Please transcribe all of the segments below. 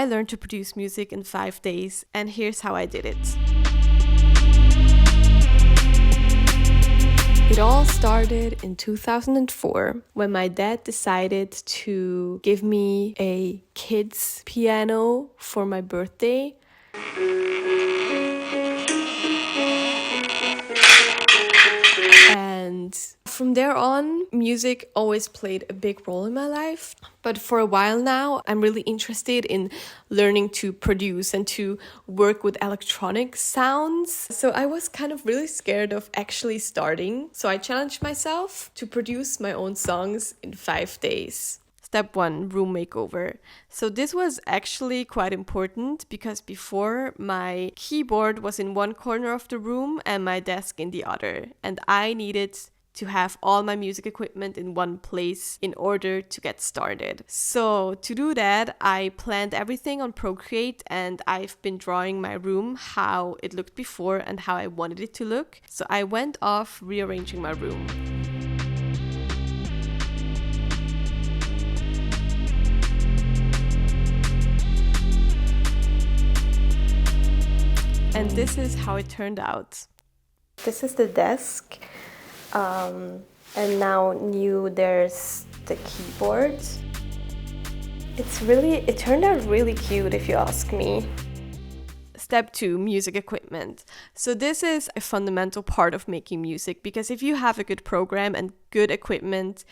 I learned to produce music in 5 days, and here's how I did it. It all started in 2004 when my dad decided to give me a kids piano for my birthday. And from there on, music always played a big role in my life. But for a while now, I'm really interested in learning to produce and to work with electronic sounds. So I was kind of really scared of actually starting. So I challenged myself to produce my own songs in 5 days. Step 1, room makeover. So this was actually quite important because before my keyboard was in one corner of the room and my desk in the other. And I needed to have all my music equipment in one place in order to get started. So to do that, I planned everything on Procreate and I've been drawing my room how it looked before and how I wanted it to look. So I went off rearranging my room. And this is how it turned out. This is the desk. And now new there's the keyboard. It turned out really cute if you ask me. Step 2, music equipment. So this is a fundamental part of making music because if you have a good program and good equipment,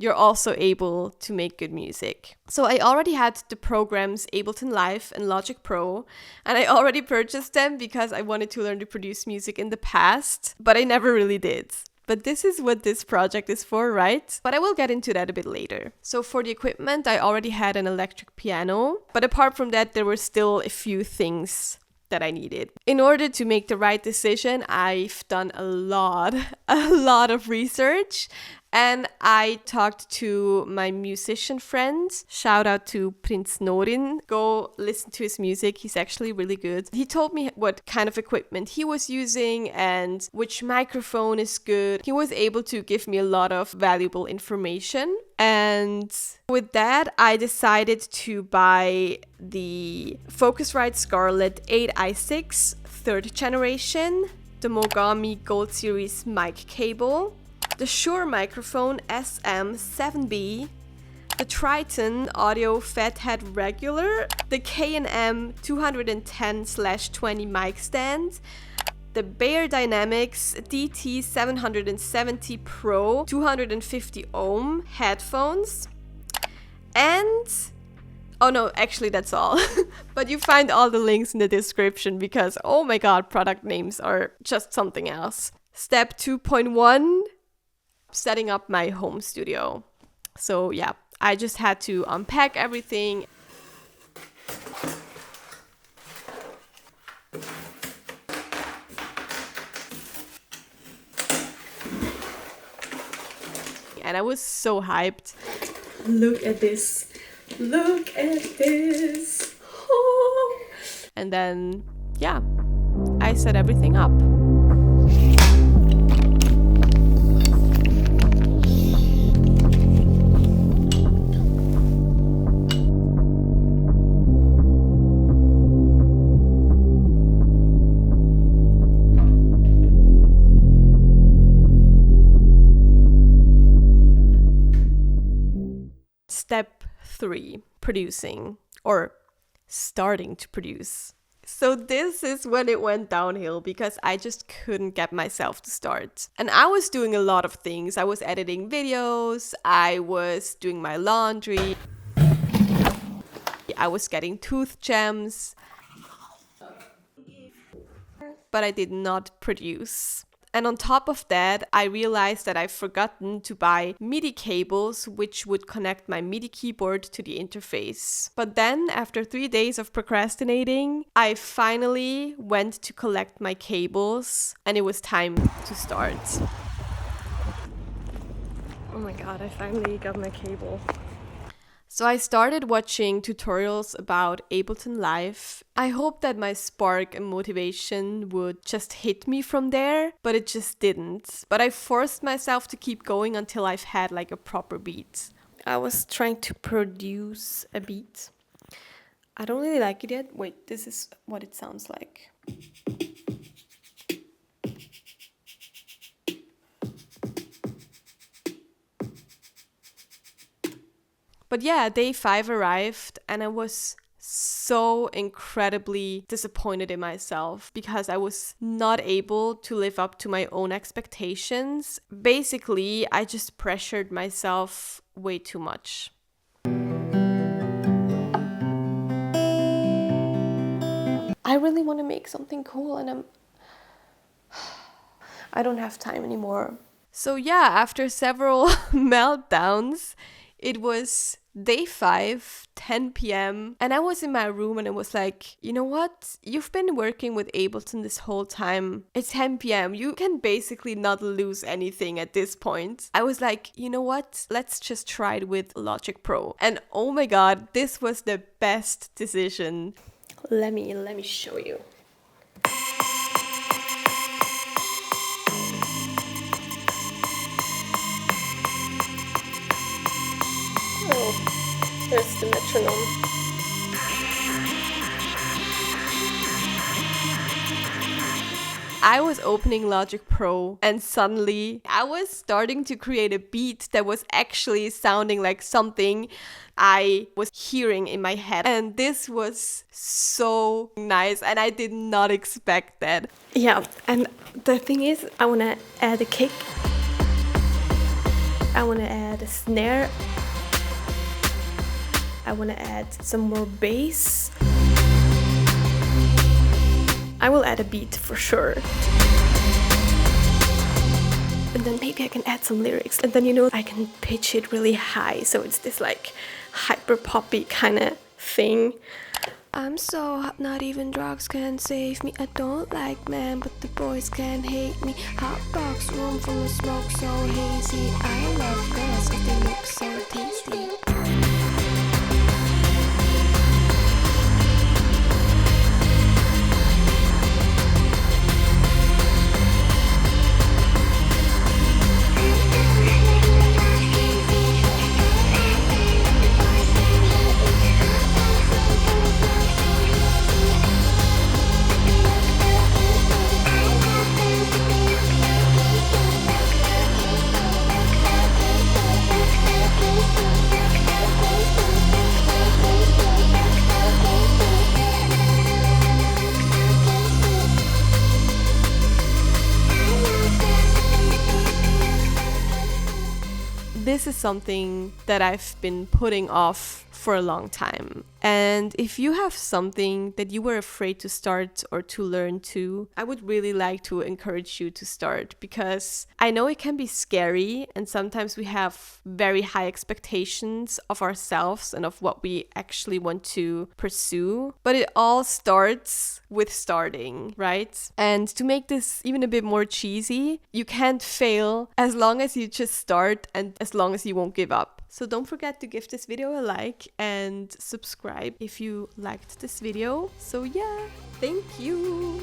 you're also able to make good music. So I already had the programs Ableton Live and Logic Pro, and I already purchased them because I wanted to learn to produce music in the past, but I never really did. But this is what this project is for, right? But I will get into that a bit later. So for the equipment, I already had an electric piano, but apart from that, there were still a few things that I needed. In order to make the right decision, I've done a lot of research. And I talked to my musician friend. Shout out to Prince Norin. Go listen to his music. He's actually really good. He told me what kind of equipment he was using and which microphone is good. He was able to give me a lot of valuable information. And with that, I decided to buy the Focusrite Scarlett 8i6 3rd generation, the Mogami Gold Series mic cable, the Shure microphone SM7B, the Triton Audio Fathead Regular, the K&M 210/20 mic stand, the Bear Dynamics DT770 Pro 250 ohm headphones, and oh no, actually that's all. But you find all the links in the description because oh my god, product names are just something else. Step 2.1, setting up my home studio. So yeah, I just had to unpack everything. And I was so hyped. Look at this. Look at this. Oh. And then, yeah, I set everything up. Step 3, producing or starting to produce. So this is when it went downhill because I just couldn't get myself to start. And I was doing a lot of things. I was editing videos, I was doing my laundry, I was getting tooth gems, but I did not produce. And on top of that, I realized that I've forgotten to buy MIDI cables, which would connect my MIDI keyboard to the interface. But then, after 3 days of procrastinating, I finally went to collect my cables, and it was time to start. Oh my god, I finally got my cable. So I started watching tutorials about Ableton Live. I hoped that my spark and motivation would just hit me from there, but it just didn't. But I forced myself to keep going until I've had like a proper beat. I was trying to produce a beat. I don't really like it yet. Wait, this is what it sounds like. But yeah, day 5 arrived and I was so incredibly disappointed in myself because I was not able to live up to my own expectations. Basically, I just pressured myself way too much. I really want to make something cool and I don't have time anymore. So yeah, after several meltdowns, it was day 5, 10 p.m. and I was in my room and I was like, you know what? You've been working with Ableton this whole time. It's 10 p.m. You can basically not lose anything at this point. I was like, you know what? Let's just try it with Logic Pro. And oh my god, this was the best decision. Let me show you. Oh, there's the metronome. I was opening Logic Pro and suddenly I was starting to create a beat that was actually sounding like something I was hearing in my head. And this was so nice and I did not expect that. Yeah, and the thing is, I want to add a kick. I want to add a snare. I want to add some more bass. I will add a beat for sure. And then maybe I can add some lyrics. And then, you know, I can pitch it really high. So it's this like hyper poppy kind of thing. I'm so hot, not even drugs can save me. I don't like men, but the boys can hate me. Hot box room full of smoke so hazy. I love girls if they look so tasty. This is something that I've been putting off for a long time. And if you have something that you were afraid to start or to learn to, I would really like to encourage you to start, because I know it can be scary and sometimes we have very high expectations of ourselves and of what we actually want to pursue. But it all starts with starting, right? And to make this even a bit more cheesy, you can't fail as long as you just start and as long as you won't give up. So don't forget to give this video a like and subscribe if you liked this video. So yeah, thank you.